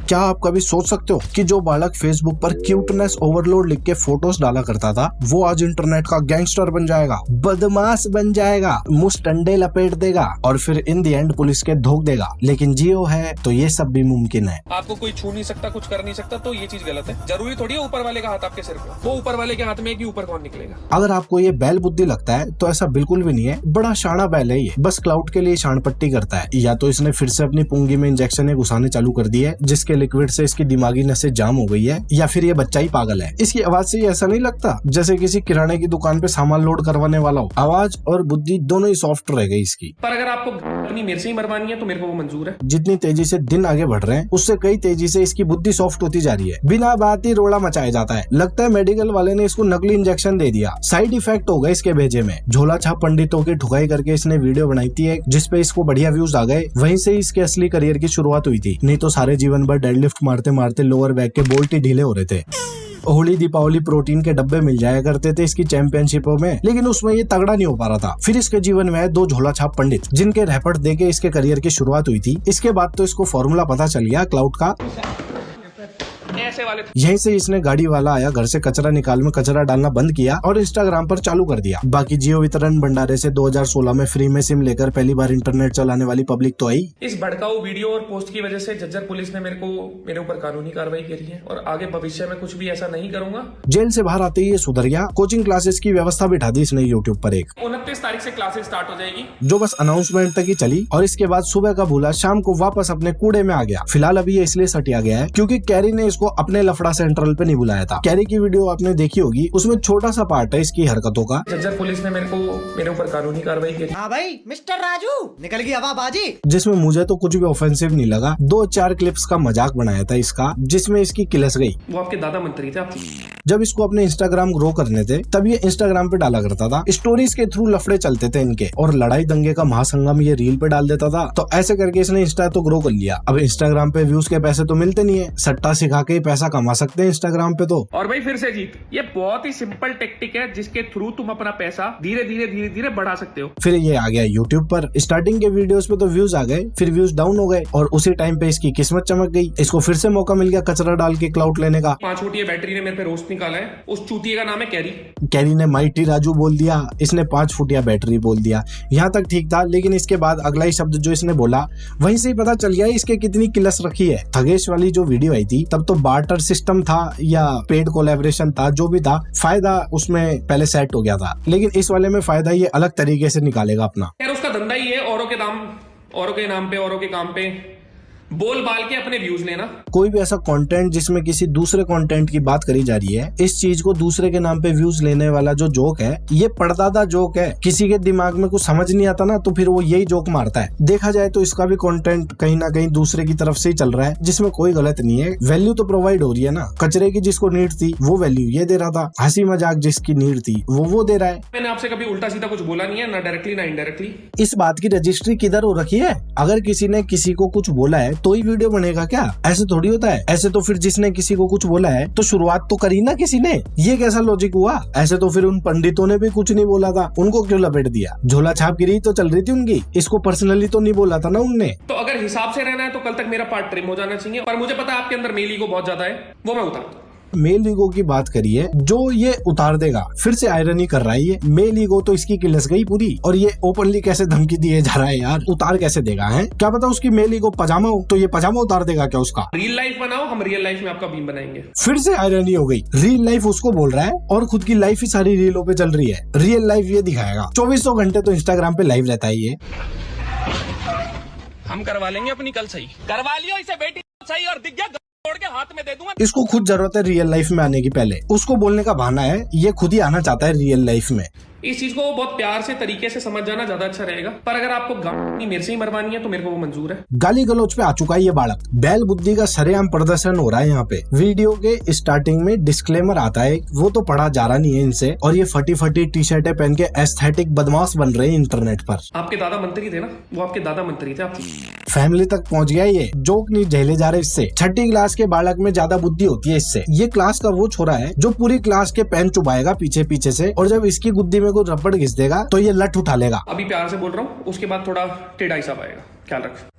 क्या आप कभी सोच सकते हो कि जो बालक फेसबुक पर क्यूटनेस ओवरलोड लिख के फोटोज डाला करता था, वो आज इंटरनेट का गैंगस्टर बन जाएगा, बदमाश बन जाएगा, मुस्टंडे लपेट देगा और फिर इन द एंड पुलिस के धोख देगा। लेकिन जियो है तो ये सब भी मुमकिन है। आपको कोई छू नहीं सकता, कुछ कर नहीं सकता, तो ये चीज गलत है। जरूरी थोड़ी है ऊपर वाले का हाथ आपके सिर पे, वो ऊपर वाले के हाथ में है कि ऊपर कौन निकलेगा। अगर आपको ये बैल बुद्धि लगता है तो ऐसा बिल्कुल भी नहीं है। बड़ा शाना बैल है ये, बस क्लाउड के लिए शान पट्टी करता है। या तो इसने फिर से अपनी पुंगी में इंजेक्शन घुसाने चालू कर दिए है, जिसके लिक्विड से इसकी दिमागी नसें जाम हो गई है, या फिर ये बच्चा ही पागल है। इसकी आवाज से ऐसा नहीं लगता जैसे किसी किराने की दुकान पे सामान लोड करवाने वाला हो। आवाज और बुद्धि दोनों ही सॉफ्ट रह गई इसकी। पर अगर आपको अपनी मेरे से ही मरवानी है तो मेरे को वो मंजूर है। जितनी तेजी से दिन आगे बढ़ रहे हैं उससे कई तेजी से इसकी बुद्धि सॉफ्ट होती जा रही है। बिना बात ही रोड़ा मचाया जाता है। लगता है मेडिकल वाले ने इसको नकली इंजेक्शन दे दिया, साइड इफेक्ट हो गए इसके भेजे में। झोला छाप पंडितों की ठुकाई करके इसने वीडियो बनाई थी एक, जिसपे इसको बढ़िया व्यूज आ गए। वहीं से इसके असली करियर की शुरुआत हुई थी। नहीं तो सारे जीवन भर डेडलिफ्ट मारते मारते लोअर बैक के बोल्ट ही ढीले हो रहे थे। होली दीपावली प्रोटीन के डब्बे मिल जाया करते थे इसकी चैंपियनशिपों में, लेकिन उसमें ये तगड़ा नहीं हो पा रहा था। फिर इसके जीवन में दो झोला छाप पंडित, जिनके रैपट देके इसके करियर की शुरुआत हुई थी। इसके बाद तो इसको फॉर्मूला पता चल गया क्लाउड का। ऐसे वाले यहीं से इसने गाड़ी वाला आया घर से कचरा निकाल में कचरा डालना बंद किया और इंस्टाग्राम पर चालू कर दिया। बाकी जियो वितरण भंडारे से 2016 में फ्री में सिम लेकर पहली बार इंटरनेट चलाने वाली पब्लिक तो आई। इस भड़काऊ वीडियो और पोस्ट की वजह से झज्जर पुलिस ने मेरे ऊपर कानूनी कार्रवाई करी है और आगे भविष्य में कुछ भी ऐसा नहीं करूंगा। जेल से बाहर आते ही ये सुधर गया। कोचिंग क्लासेस की व्यवस्था बिठा दी इसने यूट्यूब पर एक। 29 तारीख से क्लासेस स्टार्ट हो जाएगी, जो बस अनाउंसमेंट तक ही चली और इसके बाद सुबह का भूला शाम को वापस अपने कूड़े में आ गया। फिलहाल अभी ये इसलिए सटिया गया है क्योंकि कैरी ने इसको अपने लफड़ा सेंट्रल पे नहीं बुलाया था। कैरी की वीडियो आपने देखी होगी, उसमें छोटा सा पार्ट है इसकी हरकतों का। झज्जर पुलिस ने मेरे ऊपर कानूनी कार्रवाई करी। हाँ भाई मिस्टर राजू निकल गई हवाबाजी। जिसमें मुझे तो कुछ भी ऑफेंसिव नहीं लगा। 2-4 क्लिप्स का मजाक बनाया था इसका, जिसमें इसकी किलस गई। वो आपके दादा मंत्री थे। जब इसको अपने इंस्टाग्राम ग्रो करने थे तब ये इंस्टाग्राम पे डाला करता था। स्टोरीज के थ्रू लफड़े चलते थे इनके और लड़ाई दंगे का महासंगम ये रील पे डाल देता था। तो ऐसे करके इसने इंस्टा तो ग्रो कर लिया। अब इंस्टाग्राम पे व्यूज के पैसे तो मिलते नहीं है, सट्टा सिखा के ही पैसा कमा सकते हैं इंस्टाग्राम पे तो। और भाई फिर से जीत, ये बहुत ही सिंपल टेक्टिक है जिसके थ्रू तुम अपना पैसा धीरे धीरे बढ़ा सकते हो। फिर ये आ गया यूट्यूब पर। स्टार्टिंग के वीडियोस पे तो व्यूज आ गए, फिर व्यूज डाउन हो गए और उसी टाइम पे इसकी किस्मत चमक गई। इसको फिर से मौका मिल गया कचरा डाल के क्लाउड लेने का। 5 फुटिया बैटरी ने मेरे पे रोस्ट निकाला है। उस चूतिए का नाम है कैरी। कैरी ने माइटी राजू बोल दिया, इसने 5 फुटिया बैटरी बोल दिया। यहाँ तक ठीक था, लेकिन इसके बाद अगला ही शब्द जो इसने बोला वहीं से ही पता चल गया इसके कितनी किलस रखी है। थगेश वाली जो वीडियो आई थी तब तो बार्टर सिस्टम था या पेड कोलैबोरेशन था, जो भी था फायदा उसमें पहले सेट हो गया था। लेकिन इस वाले में फायदा ये अलग तरीके से निकालेगा अपना। यार उसका धंधा ही है औरों के नाम पे औरों के काम पे बोल बाल के अपने व्यूज लेना। कोई भी ऐसा कंटेंट जिसमें किसी दूसरे कंटेंट की बात करी जा रही है, इस चीज को दूसरे के नाम पे व्यूज लेने वाला जो जोक है, ये पड़दादा जोक है। किसी के दिमाग में कुछ समझ नहीं आता ना तो फिर वो यही जोक मारता है। देखा जाए तो इसका भी कंटेंट कहीं ना कहीं दूसरे की तरफ से ही चल रहा है, जिसमें कोई गलत नहीं है। वैल्यू तो प्रोवाइड हो रही है ना। कचरे की जिसको नीड थी वो वैल्यू ये दे रहा था, हंसी मजाक जिसकी नीड थी वो दे रहा है। मैंने आपसे कभी उल्टा सीधा कुछ बोला नहीं है, ना डायरेक्टली ना इनडायरेक्टली। इस बात की रजिस्ट्री किधर हो रखी है? अगर किसी ने किसी को कुछ बोला है तो ही वीडियो बनेगा क्या? ऐसे थोड़ी होता है। ऐसे तो फिर जिसने किसी को कुछ बोला है तो शुरुआत तो करी ना किसी ने। ये कैसा लॉजिक हुआ? ऐसे तो फिर उन पंडितों ने भी कुछ नहीं बोला था, उनको क्यों लपेट दिया? झोला छाप गिरी तो चल रही थी उनकी, इसको पर्सनली तो नहीं बोला था ना उनने। तो अगर हिसाब से रहना है तो कल तक मेरा पार्ट ट्रिम हो जाना चाहिए। पर मुझे पता है आपके अंदर मेल ईगो बहुत ज्यादा है, वो मैं उतार। मेल ईगो की बात करिए जो ये उतार देगा। फिर से आयरनी कर रहा है ये। मेल ईगो तो इसकी किलस गई पूरी और ये ओपनली कैसे धमकी दिए जा रहा है यार। उतार कैसे देगा है? क्या पता उसकी मेल ईगो पजामा हो तो ये पजामा उतार देगा क्या उसका? रियल लाइफ बनाओ, हम रियल लाइफ में आपका बीम बनाएंगे। फिर से आयरनी हो गई। रियल लाइफ उसको बोल रहा है और खुद की लाइफ ही सारी रीलों पे चल रही है। रियल लाइफ ये दिखाएगा। 2400 घंटे तो इंस्टाग्राम पे लाइव रहता है ये। हम करवा लेंगे अपनी कल सही। करवा लियो इसे बेटी सही और दिख गया तोड़ के हाथ में दे दूंगा। इसको खुद जरूरत है रियल लाइफ में आने की। पहले उसको बोलने का बहाना है, ये खुद ही आना चाहता है रियल लाइफ में। इस चीज को बहुत प्यार से तरीके से समझ जाना ज्यादा अच्छा रहेगा। पर अगर आपको गाली मेरे से ही मरवानी है तो मेरे को वो मंजूर है। गाली गलौज पे आ चुका है ये बालक। बैल बुद्धि का सरेआम प्रदर्शन हो रहा है यहाँ पे। वीडियो के स्टार्टिंग में डिस्क्लेमर आता है, वो तो पढ़ा जा रहा नहीं है इनसे, और ये फटी फटी टी शर्टें पहन के एस्थेटिक बदमाश बन रहे हैं इंटरनेट पर। आपके दादा मंत्री थे ना, वो आपके दादा मंत्री थे। आप फैमिली तक पहुंच गया ये। जोक नहीं झेले जा रहे इससे। 6ठी क्लास के बालक में ज्यादा बुद्धि होती है इससे। ये क्लास का वो छोरा है जो पूरी क्लास के पेन चुबाएगा पीछे पीछे से, और जब इसकी गुद्दी में कोई रबड़ घिस देगा तो ये लठ उठा लेगा। अभी प्यार से बोल रहा हूँ, उसके बाद थोड़ा टेढ़ा हिसाब आएगा, ख्याल रख।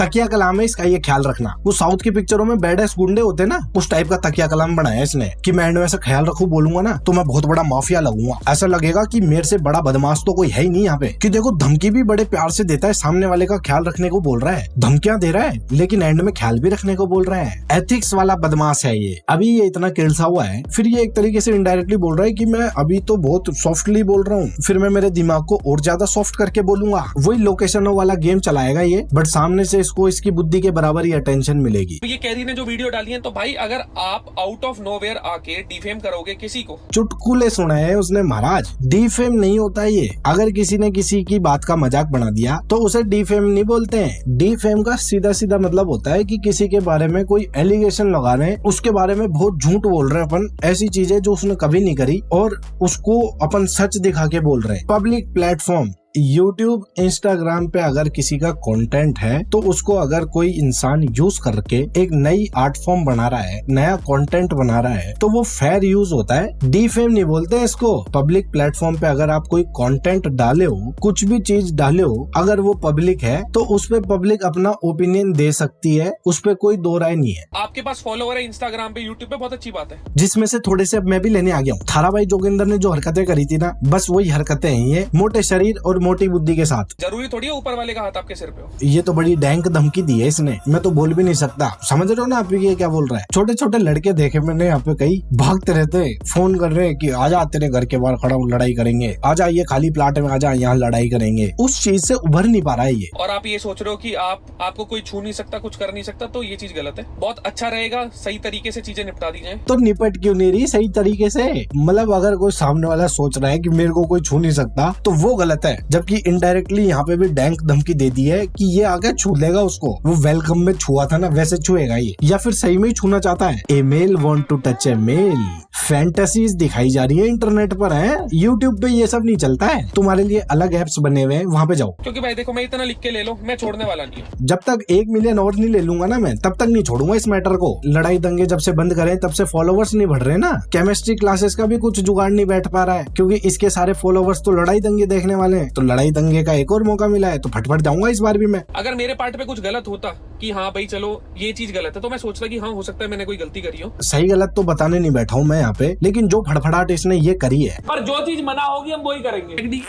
तकिया कलाम है इसका, ये ख्याल रखना। वो साउथ की पिक्चरों में बेडएस गुंडे होते ना, उस टाइप का तकिया कलाम बनाया इसने कि मैं एंड में ऐसा ख्याल रखूं, बोलूंगा ना तो मैं बहुत बड़ा माफिया लगूंगा। ऐसा लगेगा कि मेरे से बड़ा बदमाश तो कोई है ही नहीं यहाँ पे। कि देखो धमकी भी बड़े प्यार से देता है, सामने वाले का ख्याल रखने को बोल रहा है, धमकियां दे रहा है लेकिन एंड में ख्याल भी रखने को बोल रहा है। एथिक्स वाला बदमाश है ये। अभी ये इतना किलसा हुआ है, फिर ये एक तरीके से इनडायरेक्टली बोल रहा है कि मैं अभी तो बहुत सॉफ्टली बोल रहा हूँ, फिर मैं मेरे दिमाग को और ज्यादा सॉफ्ट करके बोलूंगा। वही लोकेशनों वाला गेम चलाएगा ये, बट सामने से इसको इसकी बुद्धि के बराबर ही अटेंशन मिलेगी। ये कैरी ने जो वीडियो डाली है, तो भाई अगर आप आउट ऑफ नोवेयर आके डिफेम करोगे किसी को, चुटकुले सुनाए हैं उसने महाराज। डिफेम नहीं होता ये। अगर किसी ने किसी की बात का मजाक बना दिया तो उसे डिफेम नहीं बोलते हैं। डिफेम का सीधा सीधा मतलब होता है कि किसी के बारे में कोई एलिगेशन लगा रहे हैं, उसके बारे में बहुत झूठ बोल रहे हैं अपन, ऐसी चीजें जो उसने कभी नहीं करी और उसको अपन सच दिखा के बोल रहे हैं। पब्लिक प्लेटफॉर्म YouTube, Instagram पे अगर किसी का कंटेंट है तो उसको अगर कोई इंसान यूज करके एक नई आर्ट फॉर्म बना रहा है, नया कंटेंट बना रहा है, तो वो फेयर यूज होता है। डिफेम नहीं बोलते हैं इसको। पब्लिक प्लेटफॉर्म पे अगर आप कोई कंटेंट डाले हो, कुछ भी चीज डाले हो, अगर वो पब्लिक है तो उस पे पब्लिक अपना ओपिनियन दे सकती है, उस पे कोई दो राय नहीं है। आपके पास फॉलोवर है इंस्टाग्राम पे, यूट्यूब पे, बहुत अच्छी बात है। जिसमें से थोड़े से अब मैं भी लेने आ गया हूँ। थारा भाई जोगिंदर ने जो हरकतें करी थी ना, बस वही हरकतें हैं ये, मोटे शरीर और मोटी बुद्धि के साथ। जरूरी थोड़ी है ऊपर वाले का हाथ आपके सिर पे हो। ये तो बड़ी डैंक धमकी दी है इसने, मैं तो बोल भी नहीं सकता। समझ रहे हो ना आप ये क्या बोल रहा है। छोटे छोटे लड़के देखे मैंने यहाँ पे, कई भागते रहते, फोन कर रहे हैं कि आजा तेरे घर के बाहर खड़ा हूँ, लड़ाई करेंगे, आजा ये खाली प्लाट में आजा, यहाँ लड़ाई करेंगे। उस चीज से उभर नहीं पा रहा है ये। और आप ये सोच रहे हो कि आपको कोई छू नहीं सकता, कुछ कर नहीं सकता, तो ये चीज गलत है। बहुत अच्छा रहेगा सही तरीके से चीजें निपटा दी जाए। तो निपट क्यों नहीं रही सही तरीके से? मतलब अगर कोई सामने वाला सोच रहा है कि मेरे को कोई छू नहीं सकता तो वो गलत है, जबकि इनडायरेक्टली यहाँ पे भी डैंक धमकी दे दी है कि ये आगे छू लेगा उसको। वो वेलकम में छुआ था ना, वैसे छुएगा ये, या फिर सही में ही छूना चाहता है। A male want to touch a male. Fantasies दिखाई जा रही है इंटरनेट पर है। यूट्यूब पे ये सब नहीं चलता है, तुम्हारे लिए अलग एप्स बने हुए हैं, वहाँ पे जाओ। क्योंकि भाई देखो, मैं इतना लिख के ले लो, मैं छोड़ने वाला नहीं हूँ। जब तक 1 मिलियन और नहीं ले लूंगा ना मैं, तब तक नहीं छोड़ूंगा इस मैटर को। लड़ाई दंगे जब से बंद करें तब से फॉलोवर्स नहीं बढ़ रहे ना। केमिस्ट्री क्लासेस का भी कुछ जुगाड़ नहीं बैठ पा रहा है, क्योंकि इसके सारे फॉलोवर्स तो लड़ाई दंगे देखने वाले हैं। तो लड़ाई दंगे का एक और मौका मिला है तो फटफट जाऊंगा इस बार भी मैं। अगर मेरे पार्ट पे कुछ गलत होता कि हाँ भाई चलो ये चीज गलत है, तो मैं सोचता कि हाँ हो सकता है मैंने कोई गलती करी हो। सही गलत तो बताने नहीं बैठा हूँ मैं यहाँ पे, लेकिन जो फड़फड़ाहट इसने ये करी है, पर जो चीज मना होगी हम वही करेंगे,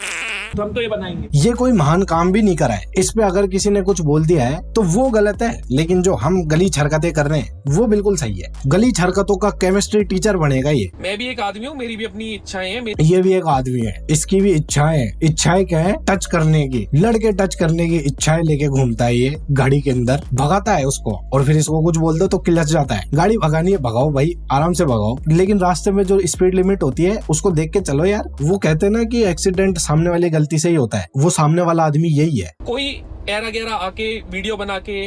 तो हम तो ये बनाएंगे। ये कोई महान काम भी नहीं करा है। इस पे अगर किसी ने कुछ बोल दिया है तो वो गलत है, लेकिन जो हम गलीच हरकतें कर रहे हैं वो बिल्कुल सही है। गलीच हरकतों का केमिस्ट्री टीचर बनेगा ये। मैं भी एक आदमी हूँ, मेरी भी अपनी इच्छाएं हैं। ये भी एक आदमी है, इसकी भी इच्छाएं। इच्छाएं क्या है? टच करने की, लड़के टच करने की इच्छाएं लेके घूमता है ये गाड़ी के अंदर, भगाता है उसको, और फिर इसको कुछ बोल दो तो किलच जाता है। गाड़ी भगानी है, भगाओ भाई, आराम से भगाओ, लेकिन रास्ते में जो स्पीड लिमिट होती है उसको देख के चलो यार। वो कहते हैं ना कि एक्सीडेंट सामने वाली गलती से ही होता है, वो सामने वाला आदमी यही है। कोई एरा गैरा आके वीडियो बना के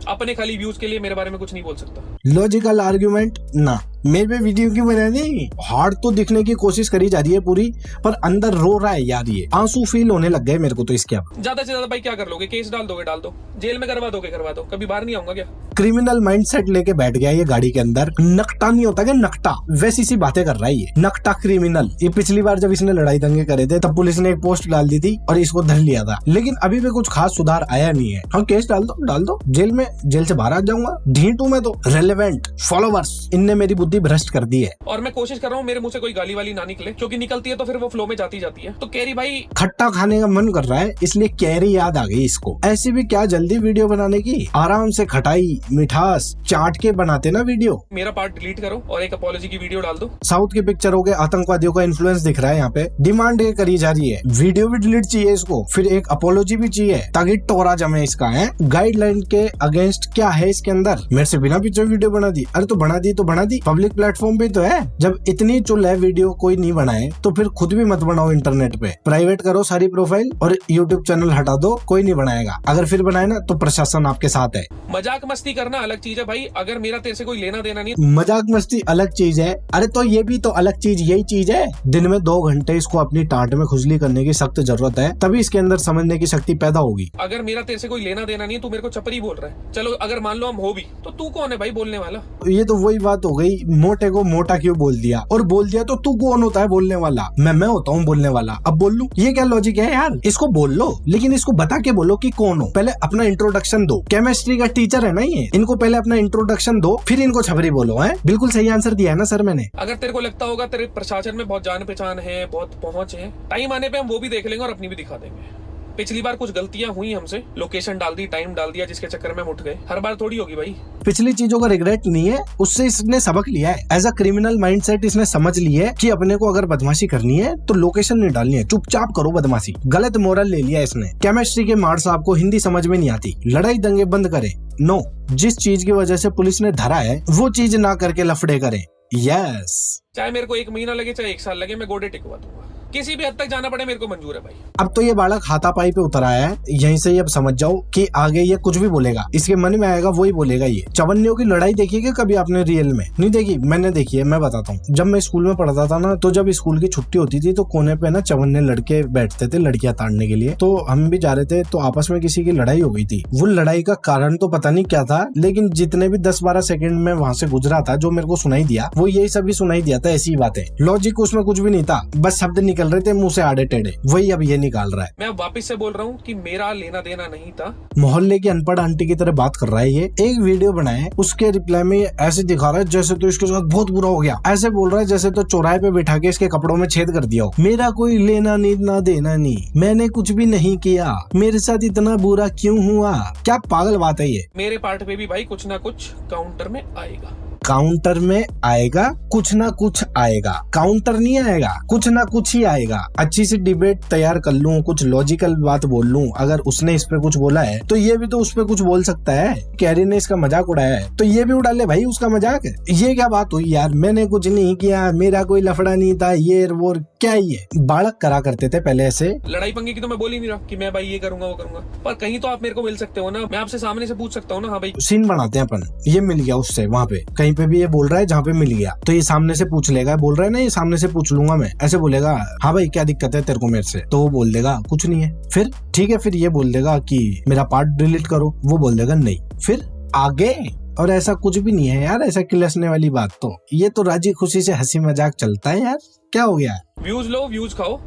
अपने खाली व्यूज के लिए मेरे बारे में कुछ नहीं बोल सकता। लॉजिकल आर्ग्यूमेंट ना, मेरे पे वीडियो क्यों बनानी? हार्ड तो दिखने की कोशिश करी जा रही है पूरी, पर अंदर रो रहा है यार, ये आंसू फील होने लग गए मेरे को तो इसके। अब ज्यादा से ज्यादा भाई क्या कर लोगे? केस डाल दोगे, डाल दो, जेल में करवा दोगे, करवा दो, कभी बाहर नहीं आऊंगा क्या? क्रिमिनल माइंडसेट लेके बैठ गया ये गाड़ी के अंदर। नकटा नहीं होता क्या, नकटा, वैसी सी बातें कर रहा है ये, नकटा क्रिमिनल। ये पिछली बार जब इसने लड़ाई दंगे करे थे तब पुलिस ने एक पोस्ट डाल दी थी और इसको धर लिया था, लेकिन अभी भी कुछ खास सुधार आया नहीं है। हाँ केस डाल दो, जेल से बाहर आ जाऊंगा, ढीठ हूं मैं तो। रेलेवेंट फॉलोवर्स, इनने मेरी बुद्धि भ्रष्ट कर दी है। और मैं कोशिश कर रहा हूँ मेरे मुंह से कोई गाली वाली ना निकले, क्योंकि निकलती है तो फिर वो फ्लो में जाती है। तो कैरी भाई खट्टा खाने का मन कर रहा है, इसलिए कैरी याद आ गई इसको। ऐसी भी क्या जल्दी वीडियो बनाने की, आराम से खटाई मिठास चाट के बनाते ना वीडियो। मेरा पार्ट डिलीट करो और एक अपॉलॉजी की वीडियो डाल दो। साउथ की पिक्चरों के आतंकवादियों का इन्फ्लुएंस दिख रहा है यहाँ पे, डिमांड ये करी जा रही है। वीडियो भी डिलीट चाहिए इसको, फिर एक अपॉलॉजी भी चाहिए ताकि टोरा जमे इसका है। गाइडलाइन के अगेंस्ट क्या है इसके अंदर? मेरे से बिना पिक्चर वीडियो बना दी। अरे तो बना दी, पब्लिक प्लेटफॉर्म पे तो है। जब इतनी चुल है वीडियो कोई नहीं बनाए तो फिर खुद भी मत बनाओ इंटरनेट पे। प्राइवेट करो सारी प्रोफाइल और यूट्यूब चैनल हटा दो, कोई नहीं बनाएगा। अगर फिर बनाए ना तो प्रशासन आपके साथ है। मजाक मस्ती करना अलग चीज है भाई, अगर मेरा तेरे से कोई लेना देना नहीं। मजाक मस्ती अलग चीज है, अरे तो ये भी तो अलग चीज यही चीज है। दिन में 2 घंटे इसको अपनी टाट में खुजली करने की सख्त जरूरत है, तभी इसके अंदर समझने की शक्ति पैदा होगी। अगर मेरा तेरे से कोई लेना देना नहीं, तू मेरे को चपरी बोल रहा है। चलो अगर मान लो हम हो भी, तो तू कौन है भाई बोलने वाला? ये तो वही बात हो गई, मोटे को मोटा क्यों बोल दिया, और बोल दिया तो तू कौन होता है बोलने वाला? मैं होता हूँ बोलने वाला, अब बोल लूं? ये क्या लॉजिक है यार? इसको बोल लो, लेकिन इसको बता के बोलो कि कौन हो। पहले अपना इंट्रोडक्शन दो। केमिस्ट्री का टीचर है ना ये, इनको पहले अपना इंट्रोडक्शन दो, फिर इनको छपरी बोलो। है बिल्कुल सही आंसर दिया है ना सर मैंने? अगर तेरे को लगता होगा तेरे प्रशासन में बहुत जान पहचान है, बहुत पहुंच है, टाइम आने पे हम वो भी देख लेंगे और अपनी भी दिखा देंगे। पिछली बार कुछ गलतियां हुई हमसे, लोकेशन डाल दी, टाइम डाल दिया, जिसके चक्कर में हम उठ गए। हर बार थोड़ी होगी भाई। पिछली चीजों का रिग्रेट नहीं है, उससे इसने सबक लिया है। एज अ क्रिमिनल माइंडसेट इसने समझ लिया है कि अपने को अगर बदमाशी करनी है तो लोकेशन नहीं डालनी है, चुपचाप करो बदमाशी। गलत मोरल ले लिया इसने। केमिस्ट्री के मार साहब को हिंदी समझ में नहीं आती, लड़ाई दंगे बंद करे। नो, जिस चीज की वजह से पुलिस ने धरा है वो चीज ना करके लफड़े करें। यस, चाहे मेरे को 1 महीना लगे, चाहे 1 साल लगे, मैं गोडे टिकवा दूंगा। किसी भी हद तक जाना पड़े मेरे को मंजूर है भाई। अब तो ये बालक हाथापाई पे उतर आया है, यहीं से ये अब समझ जाओ कि आगे ये कुछ भी बोलेगा, इसके मन में आएगा वही बोलेगा। ये चवन्नियों की लड़ाई देखी क्या कभी आपने रियल में? नहीं देखी? मैंने देखी है, मैं बताता हूँ। जब मैं स्कूल में पढ़ता था ना, तो जब स्कूल की छुट्टी होती थी तो कोने पे ना चवन्ने लड़के बैठते थे लड़कियां ताड़ने के लिए। तो हम भी जा रहे थे, तो आपस में किसी की लड़ाई हो गई थी। वो लड़ाई का कारण तो पता नहीं क्या था, लेकिन जितने भी 10-12 सेकंड में वहां से गुजरा था, जो मेरे को सुनाई दिया वो यही सभी सुनाई दिया था। ऐसी बातें, लॉजिक उसमें कुछ भी नहीं था, बस शब्द निकल रहे थे मुंह से आड़े टेढ़े, वही अब ये निकाल रहा है। मैं अब वापस से बोल रहा हूँ कि मेरा लेना देना नहीं था। मोहल्ले की अनपढ़ आंटी की तरह बात कर रहा है ये। एक वीडियो बनाए, उसके रिप्लाई में ऐसे दिखा रहा है जैसे तो इसके साथ बहुत बुरा हो गया। ऐसे बोल रहा है जैसे तो चौराहे पे बिठा के इसके कपड़ों में छेद कर दिया हो। मेरा कोई लेना नहीं ना देना नहीं, मैंने कुछ भी नहीं किया, मेरे साथ इतना बुरा क्यों हुआ? क्या पागल बात है ये। मेरे पार्ट पे भी भाई कुछ ना कुछ काउंटर में आएगा। काउंटर में आएगा, कुछ ना कुछ आएगा। काउंटर नहीं आएगा, कुछ ना कुछ ही आएगा। अच्छी सी डिबेट तैयार कर लूं, कुछ लॉजिकल बात बोल लूं, अगर उसने इस पे कुछ बोला है तो ये भी तो उस पे कुछ बोल सकता है। कैरी ने इसका मजाक उड़ाया है तो ये भी उड़ा ले भाई उसका मजाक। ये क्या बात हुई यार? मैंने कुछ नहीं किया, मेरा कोई लफड़ा नहीं था, ये वो क्या ये बालक करा करते थे पहले ऐसे। लड़ाई पंगे की तो मैं बोल ही नहीं रहा कि मैं भाई ये करूंगा वो करूंगा, पर कहीं तो आप मेरे को मिल सकते हो ना, मैं आपसे सामने से पूछ सकता हूँ ना। हाँ भाई, सीन बनाते हैं अपन। ये मिल गया उससे वहाँ पे, कहीं पे भी ये बोल रहा है जहाँ पे मिल गया तो ये सामने से पूछ लेगा। बोल रहा है ना, ये सामने से पूछ लूंगा मैं। ऐसे बोलेगा, हाँ भाई क्या दिक्कत है तेरे को मेरे से? तो वो बोल देगा कुछ नहीं है। फिर ठीक है, फिर ये बोल देगा कि मेरा पार्ट डिलीट करो, वो बोल देगा नहीं। फिर आगे, और ऐसा कुछ भी नहीं है यार, ऐसा किलसने वाली बात तो ये तो राजी खुशी से हंसी मजाक चलता है यार। क्या हो गया? व्यूज लो, व्यूज खाओ,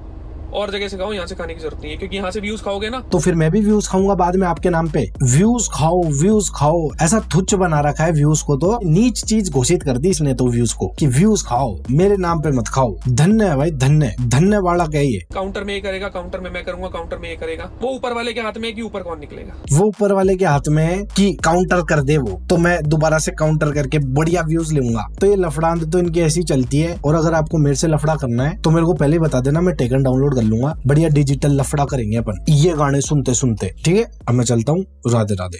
और जगह से खाओ, यहाँ से खाने की जरूरत नहीं है, क्योंकि यहाँ से व्यूज खाओगे ना तो फिर मैं भी व्यूज खाऊंगा बाद में आपके नाम पे। व्यूज खाओ, व्यूज खाओ, ऐसा तुच्छ बना रखा है व्यूज को, तो नीच चीज घोषित कर दी इसने तो व्यूज को कि व्यूज खाओ, मेरे नाम पे मत खाओ। धन्य है भाई, धन्य धन्य वाला क्या ये। काउंटर में ये करेगा, काउंटर में मैं करूंगा, काउंटर में ये करेगा। वो ऊपर वाले के हाथ में है कि ऊपर कौन निकलेगा। वो ऊपर वाले के हाथ में है कि काउंटर कर दे वो, तो मैं दोबारा से काउंटर करके बढ़िया व्यूज लूंगा। तो ये लफड़ांत तो इनकी ऐसी चलती है। और अगर आपको मेरे से लफड़ा करना है तो मेरे को पहले ही बता देना, मैं टेकन डाउनलोड कर लूंगा, बढ़िया डिजिटल लफड़ा करेंगे अपन ये गाने सुनते सुनते। ठीक है, अब मैं चलता हूँ, राधे राधे।